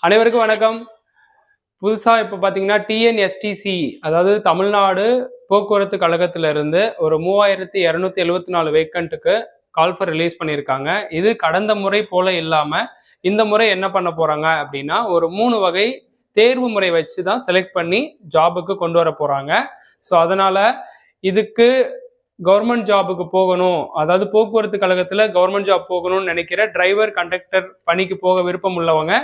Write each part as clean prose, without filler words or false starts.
அனைவருக்கும் வணக்கம். புதுசா இப்ப பாத்தீங்கன்னா டிஎன்எஸ்டிசி, அதாவது தமிழ்நாடு போக்குவரத்து கழகத்துல இருந்து ஒரு 3274 வேக்கண்ட்டுக்கு கால்ஃபர் ரிலீஸ் பண்ணியிருக்காங்க. இது கடந்த முறை போல இல்லாம இந்த முறை என்ன பண்ண போறாங்க அப்படின்னா, ஒரு 3 வகை தேர்வு முறை வச்சு தான் செலக்ட் பண்ணி ஜாபுக்கு கொண்டு வர போறாங்க. ஸோ அதனால இதுக்கு கவர்மெண்ட் ஜாபுக்கு போகணும், அதாவது போக்குவரத்து கழகத்துல கவர்மெண்ட் ஜாப் போகணும்னு நினைக்கிற டிரைவர், கண்டக்டர் பணிக்கு போக விருப்பம் உள்ளவங்க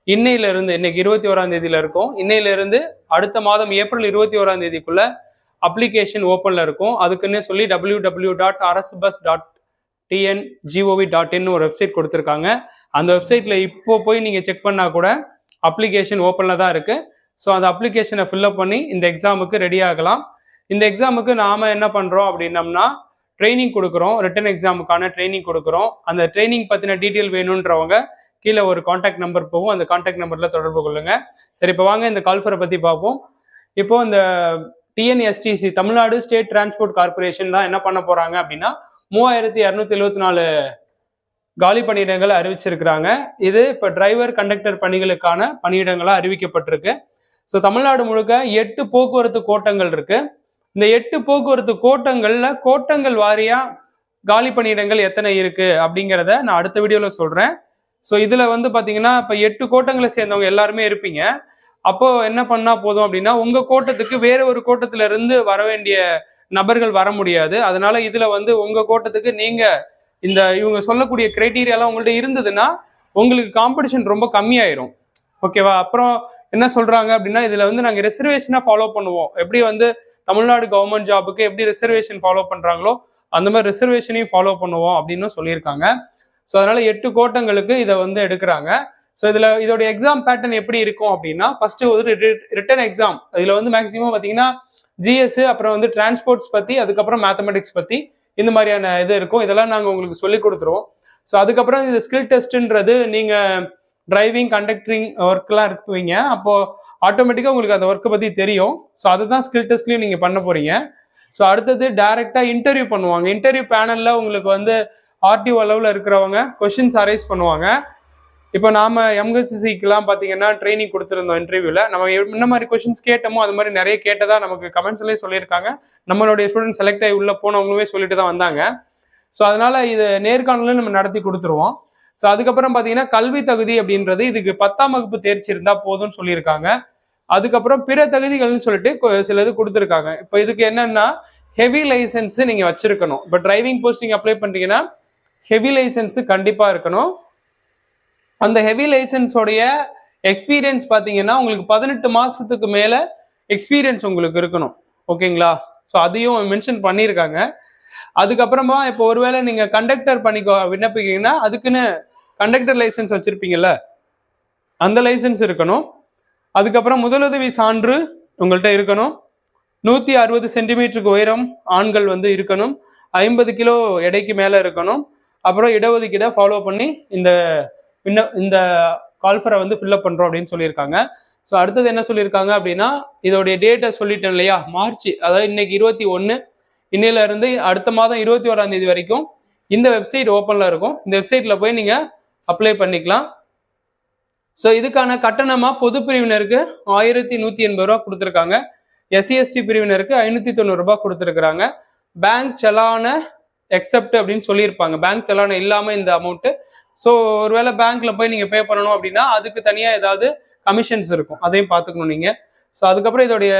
இன்னையிலிருந்து, இன்னைக்கு 21ஆம் தேதியில இருக்கும், இன்னையிலிருந்து அடுத்த மாதம் ஏப்ரல் 21ஆம் தேதிக்குள்ள அப்ளிகேஷன் ஓப்பன்ல இருக்கும். அதுக்குன்னு சொல்லி www.rsbus.tngov.in ஒரு வெப்சைட் கொடுத்துருக்காங்க. அந்த வெப்சைட்ல இப்போ போய் நீங்க செக் பண்ணா கூட அப்ளிகேஷன் ஓப்பன்ல தான் இருக்கு. ஸோ அந்த அப்ளிகேஷனை ஃபில்அப் பண்ணி இந்த எக்ஸாமுக்கு ரெடி ஆகலாம். இந்த எக்ஸாமுக்கு நாம என்ன பண்றோம் அப்படின்னம்னா, ட்ரைனிங் கொடுக்குறோம், ரிட்டன் எக்ஸாமுக்கான ட்ரைனிங் கொடுக்குறோம். அந்த ட்ரைனிங் பத்தின டீட்டெயில் வேணுன்றவங்க கீழே ஒரு கான்டாக்ட் நம்பர் போகும், அந்த கான்டாக்ட் நம்பர்ல தொடர்பு கொள்ளுங்க. சரி, இப்போ வாங்க இந்த கால்ஃபரை பத்தி பார்ப்போம். இப்போ இந்த TNSTC, Tamil Nadu state transport corporation தான் என்ன பண்ண போறாங்க அப்படின்னா 3274 காலி பணியிடங்களை அறிவிச்சிருக்கிறாங்க. இது இப்போ டிரைவர், கண்டக்டர் பணிகளுக்கான பணியிடங்களா அறிவிக்கப்பட்டிருக்கு. ஸோ தமிழ்நாடு முழுக்க 8 போக்குவரத்து கோட்டங்கள் இருக்கு. இந்த 8 போக்குவரத்து கோட்டங்கள்ல கோட்டங்கள் வாரியா காலி பணியிடங்கள் எத்தனை இருக்கு அப்படிங்கிறத நான் அடுத்த வீடியோல சொல்றேன். ஸோ இதுல வந்து பாத்தீங்கன்னா இப்ப 8 கோட்டங்களை சேர்ந்தவங்க எல்லாருமே இருப்பீங்க. அப்போ என்ன பண்ணா போதும் அப்படின்னா, உங்க கோட்டத்துக்கு வேற ஒரு கோட்டத்துல இருந்து வர வேண்டிய நபர்கள் வர முடியாது. அதனால இதுல வந்து உங்க கோட்டத்துக்கு நீங்க இந்த இவங்க சொல்லக்கூடிய கிரைட்டீரியாலாம் உங்கள்ட்ட இருந்ததுன்னா உங்களுக்கு காம்படிஷன் ரொம்ப கம்மியாயிரும். ஓகேவா? அப்புறம் என்ன சொல்றாங்க அப்படின்னா, இதுல வந்து நாங்க ரிசர்வேஷனா ஃபாலோ பண்ணுவோம். எப்படி வந்து தமிழ்நாடு கவர்மெண்ட் ஜாபுக்கு எப்படி ரிசர்வேஷன் ஃபாலோ பண்றாங்களோ அந்த மாதிரி ரிசர்வேஷனையும் ஃபாலோ பண்ணுவோம் அப்படின்னு சொல்லியிருக்காங்க. ஸோ அதனால 8 கோட்டங்களுக்கு இதை வந்து எடுக்கிறாங்க. ஸோ இதோட எக்ஸாம் பேட்டர்ன் எப்படி இருக்கும் அப்படின்னா, ஃபர்ஸ்ட் ஒரு ரிட்டன் எக்ஸாம். இதுல வந்து மேக்சிமம் பார்த்தீங்கன்னா ஜிஎஸ், அப்புறம் வந்து டிரான்ஸ்போர்ட்ஸ் பத்தி, அதுக்கப்புறம் மேத்தமெட்டிக்ஸ் பத்தி, இந்த மாதிரியான இது இருக்கும். இதெல்லாம் நாங்கள் உங்களுக்கு சொல்லி கொடுத்துருவோம். ஸோ அதுக்கப்புறம் இந்த ஸ்கில் டெஸ்ட்ன்றது நீங்க டிரைவிங், கண்டக்டரிங் ஒர்க்லாம் இருக்குவீங்க, அப்போ ஆட்டோமேட்டிக்காக உங்களுக்கு அந்த ஒர்க்கை பத்தி தெரியும். ஸோ அதுதான் ஸ்கில் டெஸ்ட்லயும் நீங்க பண்ண போறீங்க. ஸோ அடுத்தது டைரக்டா இன்டர்வியூ பண்ணுவாங்க. இன்டர்வியூ பேனல்ல உங்களுக்கு வந்து ஆர்டிஓ அளவில் இருக்கிறவங்க கொஸ்டின்ஸ் அரைஸ் பண்ணுவாங்க. இப்போ நாம எம்எஸ்சிசிக்கெல்லாம் பார்த்தீங்கன்னா ட்ரைனிங் கொடுத்துருந்தோம். இன்டர்வியூவில் நம்ம என்ன மாதிரி கொஸ்டின்ஸ் கேட்டோமோ அது மாதிரி நிறைய கேட்டதா நமக்கு கமெண்ட்ஸ்லேயே சொல்லியிருக்காங்க. நம்மளுடைய ஸ்டூடெண்ட் செலக்ட் ஆகி உள்ள போனவங்களுமே சொல்லிட்டு தான் வந்தாங்க. ஸோ அதனால இது நேர்காணலும் நம்ம நடத்தி கொடுத்துருவோம். ஸோ அதுக்கப்புறம் பார்த்தீங்கன்னா கல்வி தகுதி அப்படின்றது இதுக்கு 10ஆம் வகுப்பு தேர்ச்சி இருந்தா போதும்னு சொல்லியிருக்காங்க. அதுக்கப்புறம் பிற தகுதிகள்னு சொல்லிட்டு சில இது கொடுத்துருக்காங்க. இப்போ இதுக்கு என்னன்னா ஹெவி லைசன்ஸ் நீங்க வச்சிருக்கணும். இப்போ டிரைவிங் போஸ்டிங் அப்ளை பண்றீங்கன்னா ஹெவி லைசன்ஸ் கண்டிப்பா இருக்கணும். அந்த ஹெவி லைசன்ஸோடைய எக்ஸ்பீரியன்ஸ் பார்த்தீங்கன்னா உங்களுக்கு 18 மாசத்துக்கு மேல எக்ஸ்பீரியன்ஸ் உங்களுக்கு இருக்கணும். ஓகேங்களா? ஸோ அதையும் மென்ஷன் பண்ணியிருக்காங்க. அதுக்கப்புறமா இப்போ ஒருவேளை நீங்க கண்டக்டர் பண்ணிக்கோ விண்ணப்பிக்கிறீங்கன்னா அதுக்குன்னு கண்டக்டர் லைசன்ஸ் வச்சிருப்பீங்கல்ல, அந்த லைசன்ஸ் இருக்கணும். அதுக்கப்புறம் முதலுதவி சான்று உங்கள்கிட்ட இருக்கணும். 160 சென்டிமீட்டருக்கு உயரம் ஆண்கள் வந்து இருக்கணும். 50 கிலோ எடைக்கு மேல இருக்கணும். அப்புறம் இடஒதுக்கீடை ஃபாலோ பண்ணி இந்த கால்ஃபரை வந்து ஃபில்அப் பண்றோம் அப்படின்னு சொல்லியிருக்காங்க. ஸோ அடுத்தது என்ன சொல்லியிருக்காங்க அப்படின்னா, இதோடைய டேட்டை சொல்லிட்டேன் இல்லையா, மார்ச், அதாவது இன்னைக்கு 21, இன்னையில இருந்து அடுத்த மாதம் 21ஆம் தேதி வரைக்கும் இந்த வெப்சைட் ஓப்பன்ல இருக்கும். இந்த வெப்சைட்ல போய் நீங்க அப்ளை பண்ணிக்கலாம். ஸோ இதுக்கான கட்டணமா பொது பிரிவினருக்கு 1180 ரூபா கொடுத்துருக்காங்க. எஸ்சி/எஸ்டி பிரிவினருக்கு 590 ரூபாய் கொடுத்துருக்காங்க. பேங்க் செலான எக்ஸப்ட் அப்படின்னு சொல்லியிருப்பாங்க. பேங்க் செலான இல்லாம இந்த அமௌண்ட். ஸோ ஒருவேளை பேங்க்ல போய் நீங்க பே பண்ணணும் அப்படின்னா அதுக்கு தனியா ஏதாவது கமிஷன்ஸ் இருக்கும், அதையும் பார்த்துக்கணும் நீங்க. ஸோ அதுக்கப்புறம் இதோடைய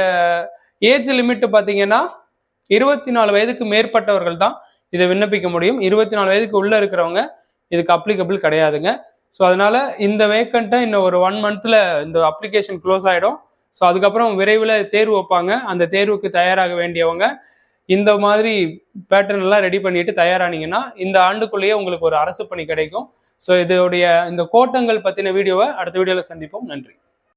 ஏஜ் லிமிட் பார்த்தீங்கன்னா 24 வயதுக்கு மேற்பட்டவர்கள் தான் இதை விண்ணப்பிக்க முடியும். 24 வயதுக்கு உள்ள இருக்கிறவங்க இதுக்கு அப்ளிகபிள் கிடையாதுங்க. ஸோ அதனால இந்த வேக்கண்ட்டை இன்னும் ஒரு 1 மந்த்ல இந்த அப்ளிகேஷன் க்ளோஸ் ஆயிடும். ஸோ அதுக்கப்புறம் விரைவில் தேர்வு வைப்பாங்க. அந்த தேர்வுக்கு தயாராக வேண்டியவங்க இந்த மாதிரி பேட்டர்ன் எல்லாம் ரெடி பண்ணிட்டு தயாரானீங்கன்னா இந்த ஆண்டுக்குள்ளேயே உங்களுக்கு ஒரு அரசு பணி கிடைக்கும். ஸோ இதோடைய இந்த கோட்டங்கள் பத்தின வீடியோவை அடுத்த வீடியோல சந்திப்போம். நன்றி.